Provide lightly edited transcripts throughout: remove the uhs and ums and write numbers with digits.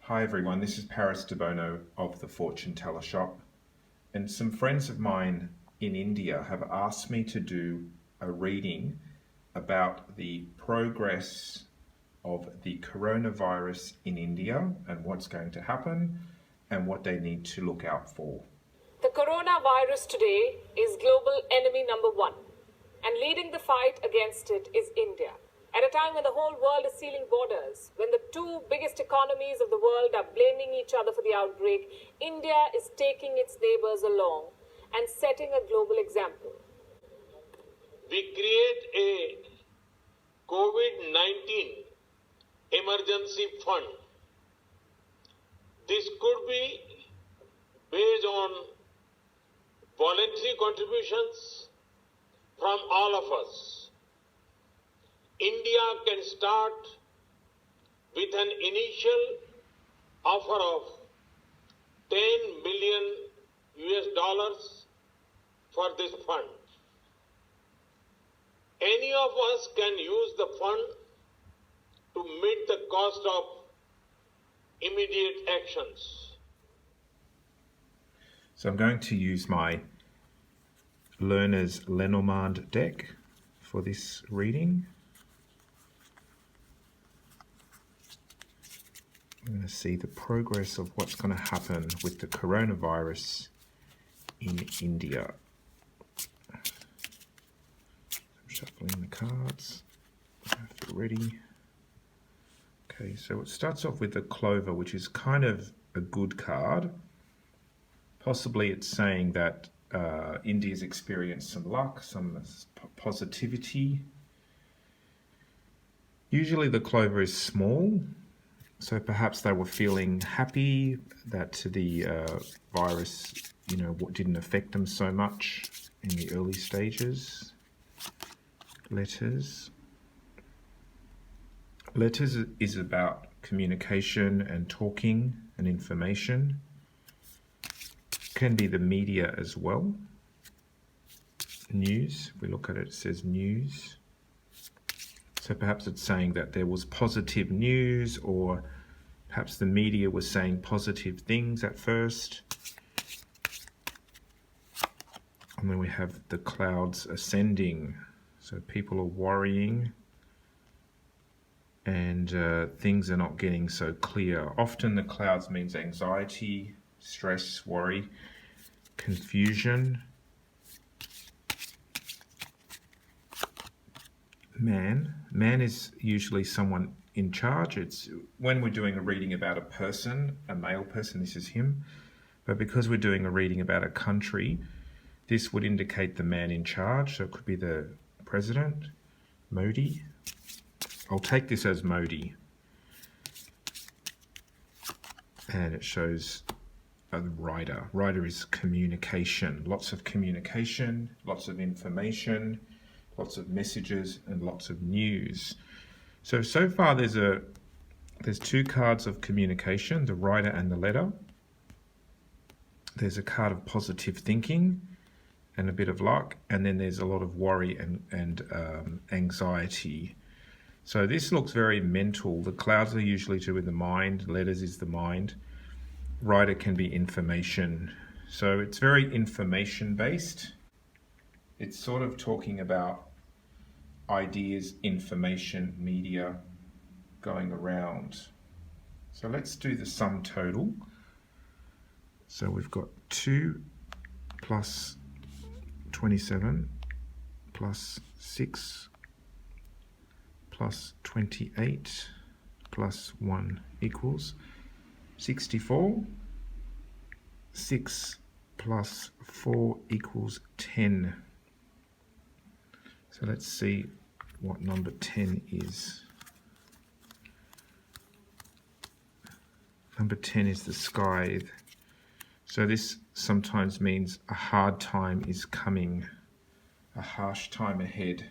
Hi everyone, this is Paris Debono of the Fortune Teller Shop, and some friends of mine in India have asked me to do a reading about the progress of the coronavirus in India and what's going to happen and what they need to look out for. The coronavirus today is global enemy number one, and leading the fight against it is India. At a time when the whole world is sealing borders, when the two biggest economies of the world are blaming each other for the outbreak, India is taking its neighbors along and setting a global example. We create a COVID-19 emergency fund. This could be based on voluntary contributions from all of us. India can start with an initial offer of 10 million US dollars for this fund. Any of us can use the fund to meet the cost of immediate actions. So I'm going to use my Learner's Lenormand deck for this reading. I'm going to see the progress of what's going to happen with the coronavirus in India. I'm shuffling the cards. I feel ready. Okay, so it starts off with the Clover, which is kind of a good card. Possibly it's saying that India's experienced some luck, some positivity. Usually the Clover is small, so perhaps they were feeling happy that the virus, didn't affect them so much in the early stages. Letters. Letters is about communication and talking and information. Can be the media as well. News, if we look at it, it says news. So perhaps it's saying that there was positive news, or perhaps the media was saying positive things at first. And then we have the clouds ascending. So people are worrying and things are not getting so clear. Often the clouds means anxiety, stress, worry, confusion. Man is usually someone in charge. It's when we're doing a reading about a person, a male person, this is him. But because we're doing a reading about a country, this would indicate the man in charge. So it could be the president, Modi. I'll take this as Modi. And it shows a rider. Rider is communication. Lots of communication, lots of information, lots of messages, and lots of news. So far there's two cards of communication, the rider and the letter. There's a card of positive thinking and a bit of luck, and then there's a lot of worry and anxiety. So this looks very mental. The clouds are usually to do with the mind, letters is the mind. Rider can be information. So it's very information based. It's sort of talking about ideas, information, media going around. So let's do the sum total. So we've got 2 plus 27 plus 6 plus 28 plus 1 equals 64. 6 plus 4 equals 10. So let's see what number 10 is. Number 10 is the scythe. So this sometimes means a hard time is coming, a harsh time ahead.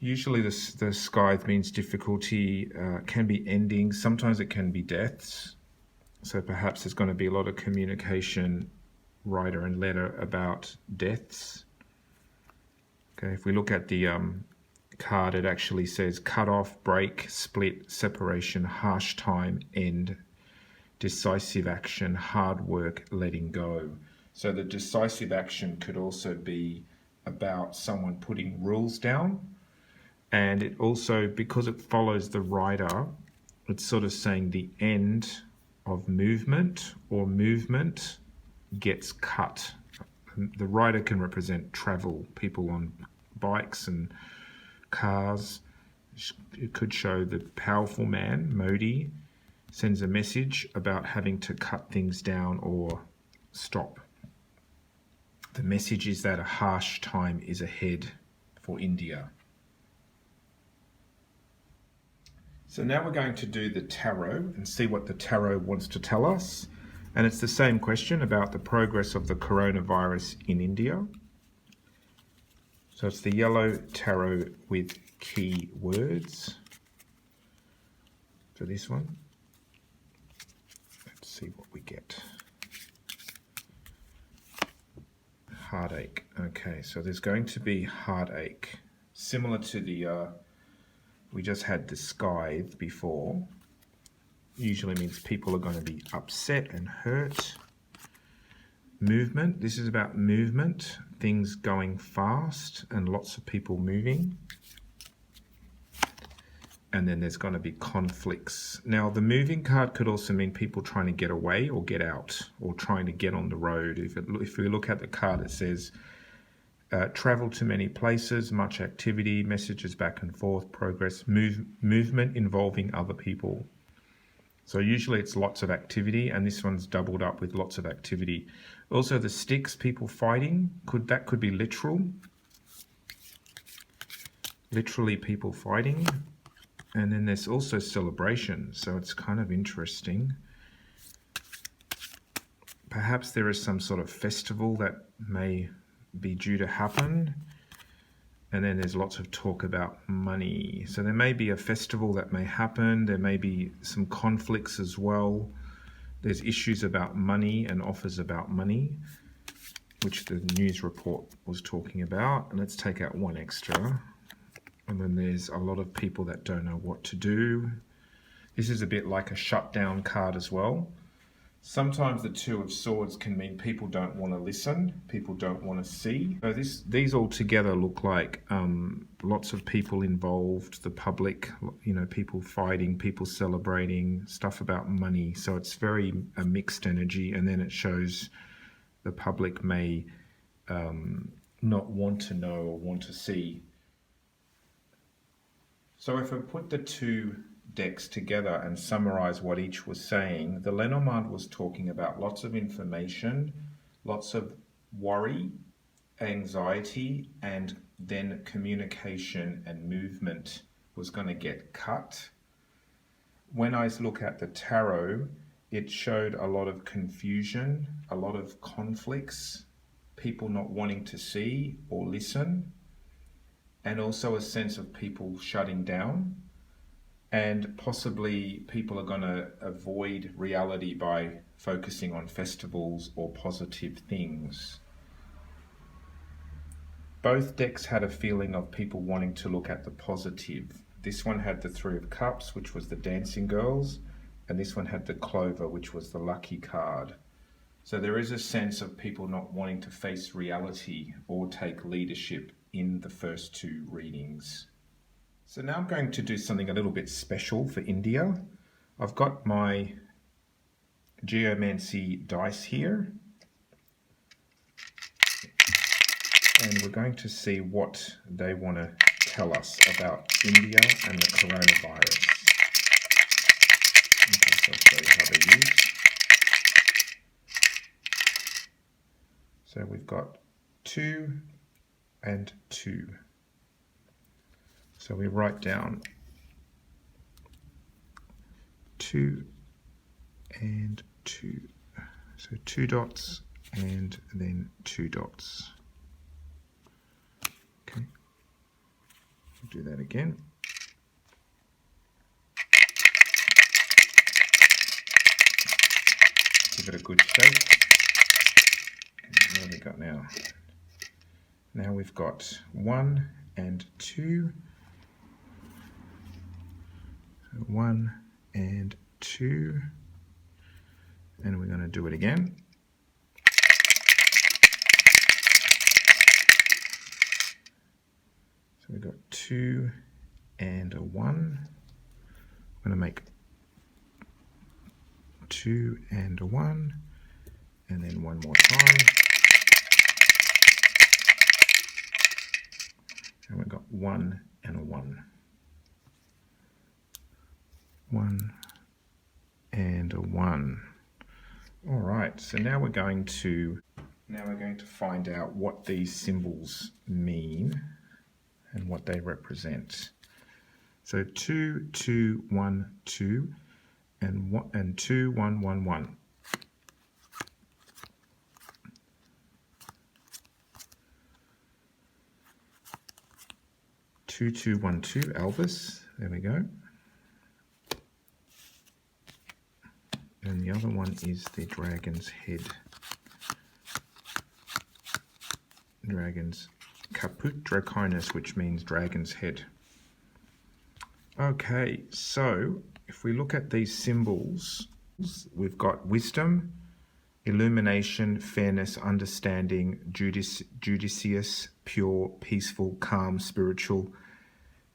Usually the scythe means difficulty, can be endings, sometimes it can be deaths. So perhaps there's going to be a lot of communication, rider and letter, about deaths. Okay, if we look at the card, it actually says cut off, break, split, separation, harsh time, end, decisive action, hard work, letting go. So the decisive action could also be about someone putting rules down. And it also, because it follows the rider, it's sort of saying the end of movement or movement gets cut. The rider can represent travel, people on bikes and cars. It could show the powerful man, Modi, sends a message about having to cut things down or stop. The message is that a harsh time is ahead for India. So now we're going to do the tarot and see what the tarot wants to tell us. And it's the same question about the progress of the coronavirus in India. So it's the yellow tarot with key words for this one. Let's see what we get. Heartache. Okay, so there's going to be heartache. Similar to the, we just had the scythe before. Usually means people are going to be upset and hurt. Movement. This is about movement. Things going fast and lots of people moving. And then there's going to be conflicts. Now, the moving card could also mean people trying to get away or get out or trying to get on the road. If we look at the card, it says travel to many places, much activity, messages back and forth, progress, movement involving other people. So usually it's lots of activity, and this one's doubled up with lots of activity. Also the sticks, people fighting, that could be literal. Literally people fighting. And then there's also celebration, so it's kind of interesting. Perhaps there is some sort of festival that may be due to happen. And then there's lots of talk about money. So there may be a festival that may happen. There may be some conflicts as well. There's issues about money and offers about money, which the news report was talking about. And let's take out one extra. And then there's a lot of people that don't know what to do. This is a bit like a shutdown card as well. Sometimes the Two of Swords can mean people don't want to listen, people don't want to see. So these all together look like lots of people involved, the public, people fighting, people celebrating, stuff about money. So it's very a mixed energy, and then it shows the public may not want to know or want to see. So if I put the two decks together and summarize what each was saying, the Lenormand was talking about lots of information, lots of worry, anxiety, and then communication and movement was going to get cut. When I look at the tarot, it showed a lot of confusion, a lot of conflicts, people not wanting to see or listen, and also a sense of people shutting down. And possibly people are going to avoid reality by focusing on festivals or positive things. Both decks had a feeling of people wanting to look at the positive. This one had the Three of Cups, which was the dancing girls, and this one had the Clover, which was the lucky card. So there is a sense of people not wanting to face reality or take leadership in the first two readings. So now I'm going to do something a little bit special for India. I've got my Geomancy dice here. And we're going to see what they want to tell us about India and the coronavirus. Okay, so I'll show you how they use. So we've got 2 and 2. So we write down 2 and 2. So 2 dots and then 2 dots. Okay, we'll do that again. Give it a good shake. Okay, what have we got now? Now we've got 1 and 2. 1 and 2, and we're going to do it again. So we've got 2 and a 1. I'm going to make 2 and a 1, and then one more time. And we've got 1 and a 1. 1 and a 1. All right, so now we're going to find out what these symbols mean and what they represent. So 2, 2, 1, 2, and 2, 1, 1, 1. Two, 2, 1, 2, Elvis. There we go. And the other one is the dragon's head. Dragon's caput draconis, which means dragon's head. Okay, so if we look at these symbols, we've got wisdom, illumination, fairness, understanding, judicious, pure, peaceful, calm, spiritual,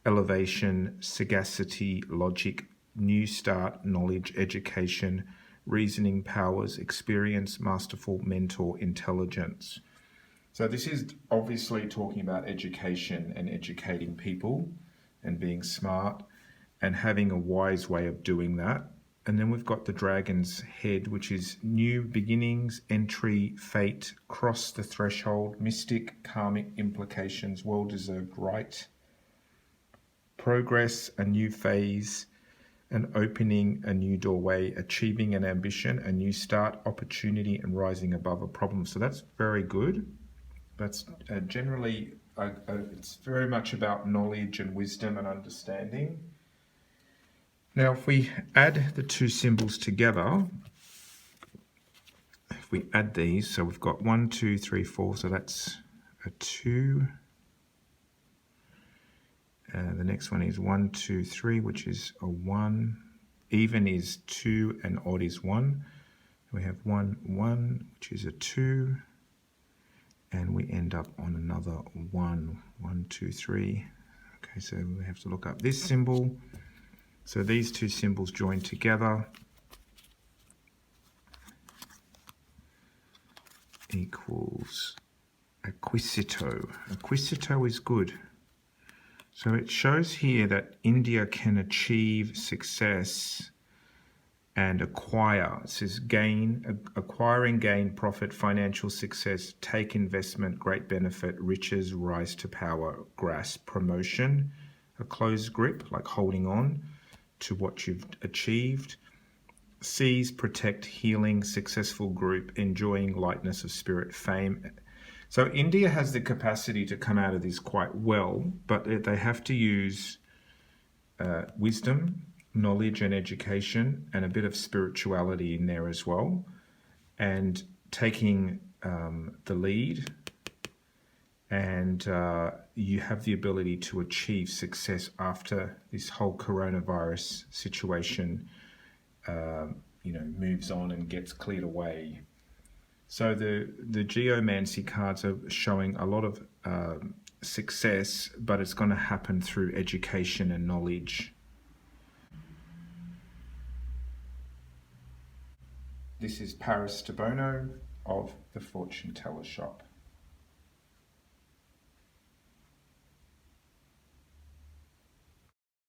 elevation, sagacity, logic, new start, knowledge, education, reasoning powers, experience, masterful, mentor, intelligence. So this is obviously talking about education and educating people and being smart and having a wise way of doing that. And then we've got the dragon's head, which is new beginnings, entry, fate, cross the threshold, mystic, karmic implications, well-deserved right, progress, a new phase, an opening, a new doorway, achieving an ambition, a new start, opportunity, and rising above a problem. So that's very good. That's generally, it's very much about knowledge and wisdom and understanding. Now, if we add the two symbols together, if we add these, so we've got 1, 2, 3, 4, so that's a 2. The next one is 1, 2, 3, which is a 1. Even is 2 and odd is 1. We have 1, 1, which is a 2. And we end up on another 1, 1, 2, 3. Okay, so we have to look up this symbol. So these two symbols join together equals acquisito. Acquisito is good. So it shows here that India can achieve success and acquire. It says acquiring gain, profit, financial success, take investment, great benefit, riches, rise to power, grasp, promotion, a closed grip, like holding on to what you've achieved, seize, protect, healing, successful group, enjoying lightness of spirit, fame. So India has the capacity to come out of this quite well, but they have to use wisdom, knowledge and education, and a bit of spirituality in there as well, and taking the lead, and you have the ability to achieve success after this whole coronavirus situation moves on and gets cleared away. So the Geomancy cards are showing a lot of success, but it's going to happen through education and knowledge. This is Paris Debono of the Fortune Teller Shop.